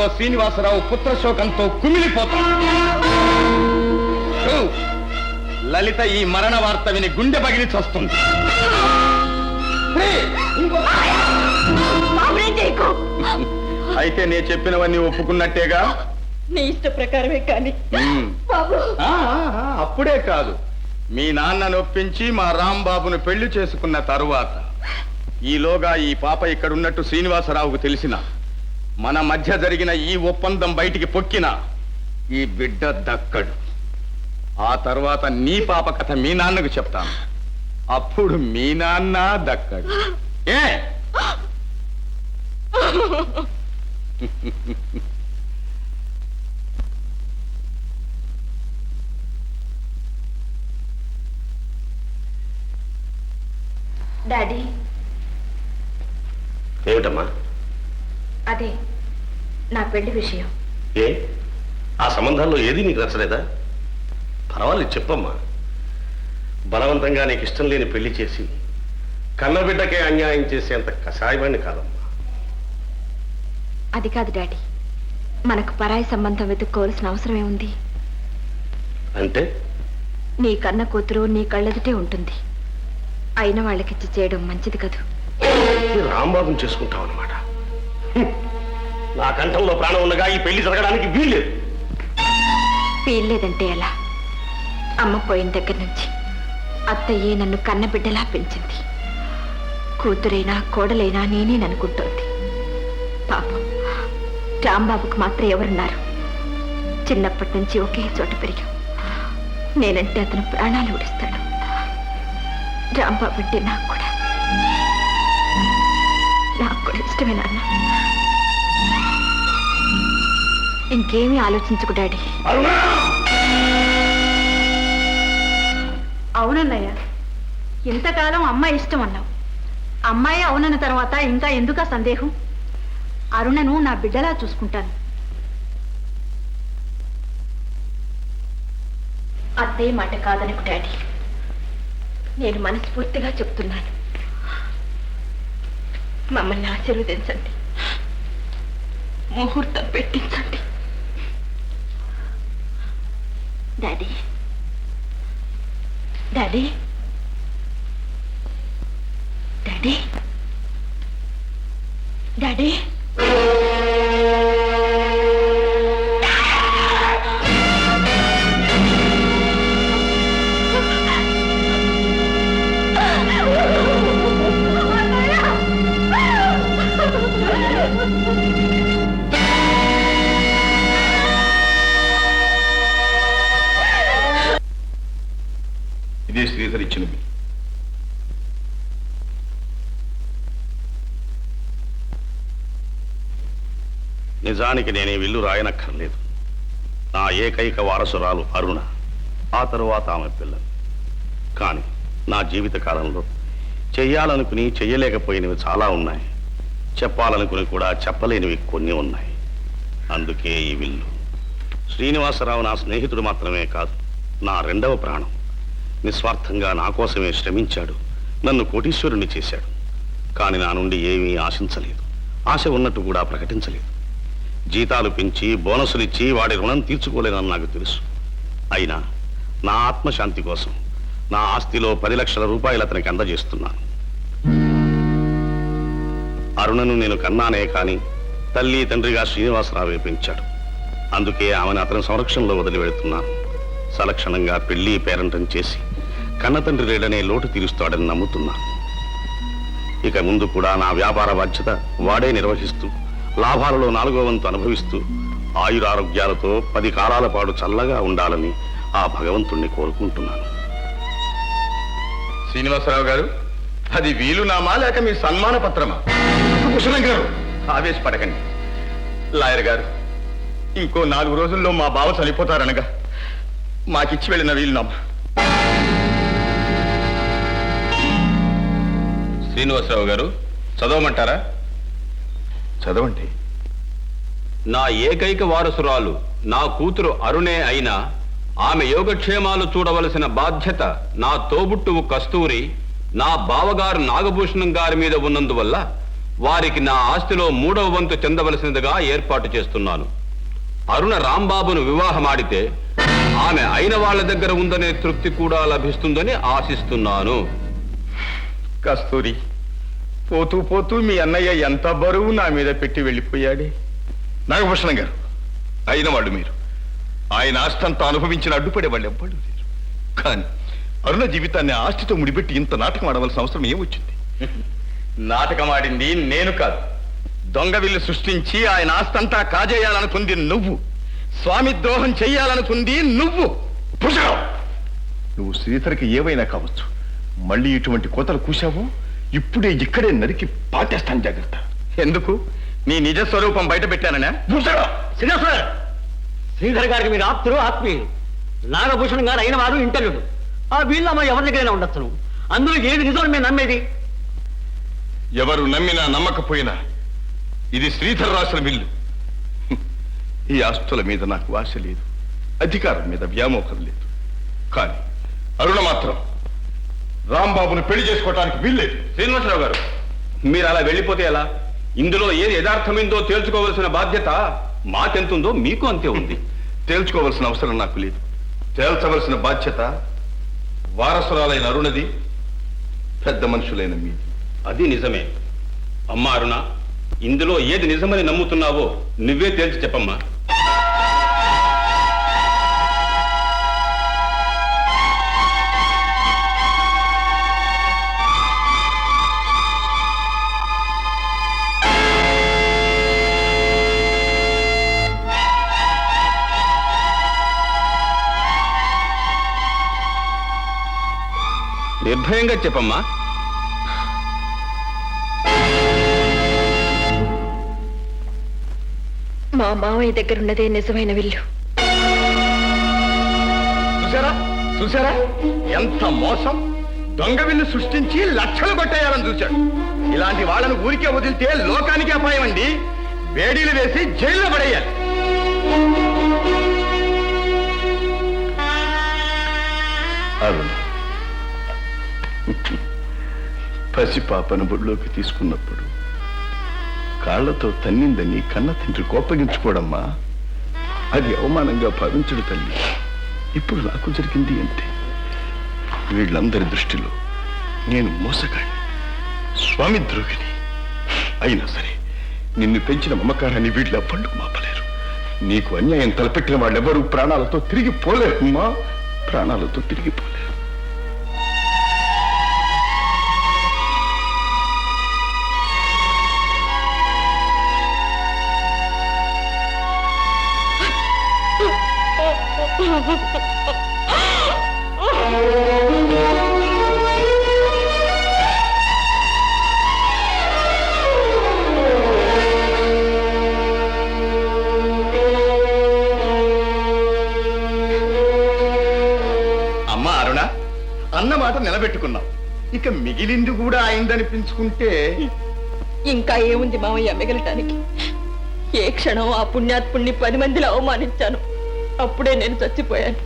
క్షణాల్లో శ్రీనివాసరావు పుత్రశోకంతో కుమిలిపోతాడు. లలిత ఈ మరణ వార్త విని గుండె పగిలి చస్తుంది. అయితే నేను చెప్పినవన్నీ ఒప్పుకున్నట్టేగా? నీ ఇష్ట ప్రకారమే కానీ అప్పుడే కాదు, మీ నాన్న నొప్పించి మా రాంబాబును పెళ్లి చేసుకున్న తరువాత ఈలోగా ఈ పాప ఇక్కడున్నట్టు శ్రీనివాసరావుకు తెలిసిన మన మధ్య జరిగిన ఈ ఒప్పందం బయటికి పొక్కిన ఈ బిడ్డ దక్కడు. ఆ తర్వాత నీ పాప కథ మీ నాన్నకు చెప్తాను. అప్పుడు మీ నాన్న దక్కడు. ఏ డాడీ, ఏమిటమ్మా? అదే నా పెళ్లి విషయం. ఏ ఆ సంబంధాల్లో ఏది నీకు నచ్చలేదా? పర్వాలేదు, చెప్పమ్మా. బలవంతంగా నీకు ఇష్టం లేని పెళ్లి చేసి కన్నబిడ్డకే అన్యాయం చేసేంత కషాయవాణ్ణి కాదమ్మా. అది కాదు డాడీ, మనకు పరాయి సంబంధం వెతుక్కోవాల్సిన అవసరమే ఉంది. అంటే? నీ కన్న కూతురు నీ కళ్ళెదుటే ఉంటుంది. అయిన వాళ్ళకిచ్చి చేయడం మంచిది కదూ. రాంబాబుని చేసుకుంటావు అన్నమాట. నా కంఠంలో ప్రాణం ఉండగా ఈ పెళ్లి జరగడానికి వీల్లేదు. వీల్లేదంటే ఎలా? అమ్మ పోయిన దగ్గర నుంచి అత్తయ్యే నన్ను కన్నబిడ్డలా పెంచింది. కూతురైనా కోడలైనా నేనేననుకుంటోంది. పాపం రాంబాబుకు మాత్రం ఎవరున్నారు? చిన్నప్పటి నుంచి ఒకే చోట పెరిగాం. నేనంటే అతను ప్రాణాలు ఉడిస్తాడు. రాంబాబు అంటే నాకు కూడా ఇష్టమే నాన్న. ఇంకేమీ ఆలోచించుకు డాడీ. అవునన్నయ్య, ఇంతకాలం అమ్మాయి ఇష్టం అన్నావు. అమ్మాయి అవునన్న తర్వాత ఇంకా ఎందుకా సందేహం? అరుణను నా బిడ్డలా చూసుకుంటాను. అత్తయ్య మాట కాదనుకు డాడీ. నేను మనస్ఫూర్తిగా చెప్తున్నాను. మమ్మల్ని ఆశీర్వదించండి, ముహూర్తం పెట్టించండి. Daddy, daddy, daddy, daddy. ఇదే శ్రీధర్ ఇచ్చినవి. నిజానికి నేనే విల్లు రాయనక్కర్లేదు. నా ఏకైక వారసురాలు అరుణ, ఆ తరువాత ఆమె పిల్లలు. కానీ నా జీవిత కాలంలో చెయ్యాలనుకుని చెయ్యలేకపోయినవి చాలా ఉన్నాయి. చెప్పాలనుకుని కూడా చెప్పలేనివి కొన్ని ఉన్నాయి. అందుకే ఈ విల్లు. శ్రీనివాసరావు నా స్నేహితుడు మాత్రమే కాదు, నా రెండవ ప్రాణం. నిస్వార్థంగా నా కోసమే శ్రమించాడు, నన్ను కోటీశ్వరుణ్ణి చేశాడు. కానీ నా నుండి ఏమీ ఆశించలేదు, ఆశ ఉన్నట్టు కూడా ప్రకటించలేదు. జీతాలు పెంచి బోనసులిచ్చి వాడి రుణం తీర్చుకోలేనని నాకు తెలుసు. అయినా నా ఆత్మశాంతి కోసం నా ఆస్తిలో 10 లక్షల రూపాయలు అతనికి అందజేస్తున్నాను. అరుణను నేను కన్నానే కానీ తల్లి తండ్రిగా శ్రీనివాసరావే పెంచాడు. అందుకే ఆమెను అతని సంరక్షణలో వదిలి వెళుతున్నాను. సలక్షణంగా పెళ్లి పేరంటం చేసి కన్నతండ్రి లేడనే లోటు తీరుస్తాడని నమ్ముతున్నాను. ఇక ముందు కూడా నా వ్యాపార బాధ్యత వాడే నిర్వహిస్తూ లాభాలలో 4వ వంతు అనుభవిస్తూ ఆయురారోగ్యాలతో 10 కాలాల పాటు చల్లగా ఉండాలని ఆ భగవంతుణ్ణి కోరుకుంటున్నాను. శ్రీనివాసరావు గారు, అది వీలునామా లేక మీ సన్మాన పత్రమా? కుశలం గారు, ఆవేశపడకండి. లాయర్ గారు, ఇంకో 4 రోజుల్లో మా బావ చనిపోతారనగా మాకిచ్చి వెళ్ళిన వీలునామా. శ్రీనివాసరావు గారు, చదవమంటారా? చదవండి. నా ఏకైక వారసురాలు నా కూతురు అరుణే అయినా ఆమె యోగక్షేమాలు చూడవలసిన బాధ్యత నా తోబుట్టువు కస్తూరి, నా బావగారు నాగభూషణం గారి మీద ఉన్నందువల్ల వారికి నా ఆస్తిలో 3వ వంతు చెందవలసినదిగా ఏర్పాటు చేస్తున్నాను. అరుణ రాంబాబును వివాహమాడితే ఆమె అయిన వాళ్ళ దగ్గర ఉందనే తృప్తి కూడా లభిస్తుందని ఆశిస్తున్నాను. కస్తూరి, పోతూ పోతూ మీ అన్నయ్య ఎంత బరువు నా మీద పెట్టి వెళ్ళిపోయాడే. నాగభూషణం గారు, అయిన వాళ్ళు మీరు. ఆయన ఆస్తంతా అనుభవించిన అడ్డుపడే వాళ్ళు ఎవ్వళ్ళు లేరు. కానీ అరుణ జీవితాన్ని ఆస్తితో ముడిపెట్టి ఇంత నాటకం ఆడవలసిన అవసరం ఏమొచ్చింది? నాటకం ఆడింది నేను కాదు. దొంగ విల్లు సృష్టించి ఆయన ఆస్తంతా కాజేయాలనుకుంది నువ్వు. స్వామి ద్రోహం చెయ్యాలనుకుంది నువ్వు. భూషణం, నువ్వు శ్రీధర్కి ఏవైనా కావచ్చు. మళ్ళీ ఇటువంటి కోతలు కూశావు, ఇప్పుడే ఇక్కడే నరికి పాటేస్తాను. జాగ్రత్త. ఎందుకు? నీ నిజ స్వరూపం బయట పెట్టాననే. శ్రీధర్ గారికి మీరు ఆప్తులు, ఆత్మీయులు. నాగభూషణం గారు అయిన వారు ఇంటర్వ్యూడు. ఆ వీళ్ళమ్మ ఎవరి దగ్గరైనా ఉండొచ్చును. అందులో ఏది నిజం మేము నమ్మేది? ఎవరు నమ్మినా నమ్మకపోయినా ఇది శ్రీధర్ రాసిన బిల్లు. ఈ ఆస్తుల మీద నాకు ఆశ లేదు, అధికారం మీద వ్యామోహం లేదు. కానీ అరుణ మాత్రం రాంబాబును పెళ్లి చేసుకోవటానికి వీల్లేదు. శ్రీనివాసరావు గారు, మీరు అలా వెళ్ళిపోతే ఎలా? ఇందులో ఏది యథార్థమైందో తేల్చుకోవలసిన బాధ్యత మాకెంతుందో మీకు అంతే ఉంది. తేల్చుకోవలసిన అవసరం నాకు లేదు. తేల్చవలసిన బాధ్యత వారసురాలైన అరుణది, పెద్ద మనుషులైన మీది. అది నిజమే. అమ్మా అరుణ, ఇందులో ఏది నిజమని నమ్ముతున్నావో నువ్వే తేల్చి చెప్పమ్మా. నిర్భయంగా చెప్పమ్మా. మా మావయ్య దగ్గర ఉన్నదే నిజమైన విల్లు. చూసారా చూసారా ఎంత మోసం! దొంగ విల్లు సృష్టించి లక్షలు కొట్టేయాలని చూశాడు. ఇలాంటి వాళ్ళను ఊరికే వదిలితే లోకానికి అపాయం అండి. వేడీలు వేసి జైల్లో పడేయాలి. అరుణ, పసిపాపను బొడ్లోకి తీసుకున్నప్పుడు కాళ్లతో తన్నిందని కన్న తండ్రి కోపగించుకోవడమ్మా, అది అవమానంగా భావించడు తల్లి. ఇప్పుడు నాకు జరిగింది అంతే. వీళ్ళందరి దృష్టిలో నేను మోసగాడిని, స్వామి ద్రోహిని. అయినా సరే నిన్ను పెంచిన మమకారాన్ని వీళ్ళెవ్వళ్ళు మాపలేరు. నీకు అన్యాయం తలపెట్టిన వాళ్ళెవ్వరూ ప్రాణాలతో తిరిగి పోలేరమ్మా, ప్రాణాలతో తిరిగి పోలేరు. అమ్మా అరుణ, అన్నమాట నిలబెట్టుకున్నావు. ఇక మిగిలింది కూడా అయిందనిపించుకుంటే ఇంకా ఏముంది మావయ్య మిగలటానికి? ఏ క్షణం ఆ పుణ్యాత్పుణ్ణి 10 మందిలో అవమానించాను. అప్పుడే నేను చచ్చిపోయాను.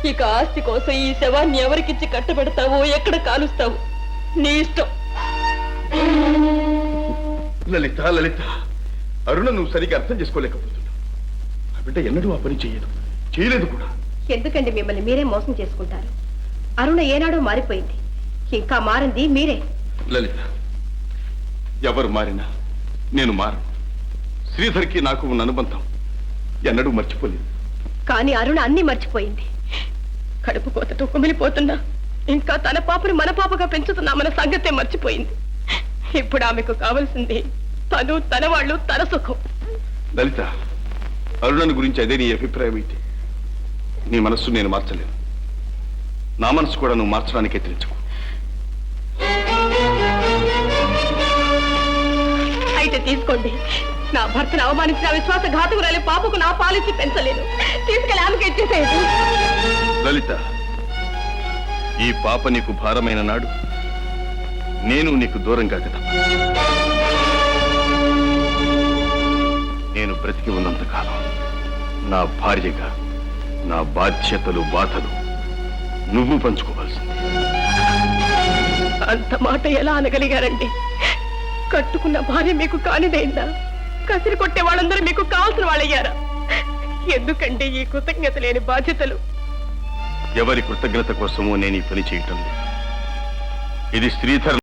ఇక ఆస్తి కోసం ఈ శవాన్ని ఎవరికిచ్చి కట్టబెడతావో, ఎక్కడ కాలుస్తావో నీ ఇష్టం. లలిత, లలిత, అరుణ నువ్వు సరిగ్గా అర్థం చేసుకోలేకపోతున్నావు. ఆ బిడ్డ ఎన్నడూ ఆ పని చేయలేదు కూడా. ఎందుకండి మిమ్మల్ని మీరే మోసం చేసుకుంటారు? అరుణ ఏనాడో మారిపోయింది, ఇంకా మారింది మీరే. లలిత, ఎవరు మారినా నేను మారను. శ్రీధర్కి నాకు ఉన్న అనుబంధం ఎన్నడూ మర్చిపోలేదు. కానీ అరుణ అన్ని మర్చిపోయింది. కడుపు కోతతో కుమిలిపోతున్నా ఇంకా తన పాపను మన పాపగా పెంచుతున్నామన్న సంగతే మర్చిపోయింది. ఇప్పుడు ఆమెకు కావలసింది తను, తన వాళ్ళు, తన సుఖం. లలిత, అరుణను గురించి అదే నీ అభిప్రాయం అయితే నీ మనస్సు నేను మార్చలేను. నా మనసు కూడా నువ్వు మార్చడానికి ఎత్తిరించుకో. అయితే తీసుకోండి. నా భర్తను అవమానించిన విశ్వాసఘాతకురాలి పాపకు నా పాలిసి పెంచలేను. తీసుకెళ్ళి ఆమెకి ఇచ్చేసేయండి. లలిత, ఈ పాప నీకు భారమైన నాడు నేను నీకు దూరంగా కదా. నేను బ్రతికి ఉన్నంతకాలం నా భార్యగా నా బాధ్యతలు, బాధలు నువ్వు పంచుకోవాల్సింది. అంత మాట ఎలా అనగలిగారండి? కట్టుకున్న భార్య మీకు కానిదైందా? కసిరి కొట్టే వాళ్ళందరూ మీకు కావాల్సిన వాళ్ళయ్యారా? ఎందుకంటే ఈ కృతజ్ఞత లేని బాధ్యతలు? ఎవరి కృతజ్ఞత కోసమో నేను ఈ పని చేయటం లేదు. ఇది శ్రీధర్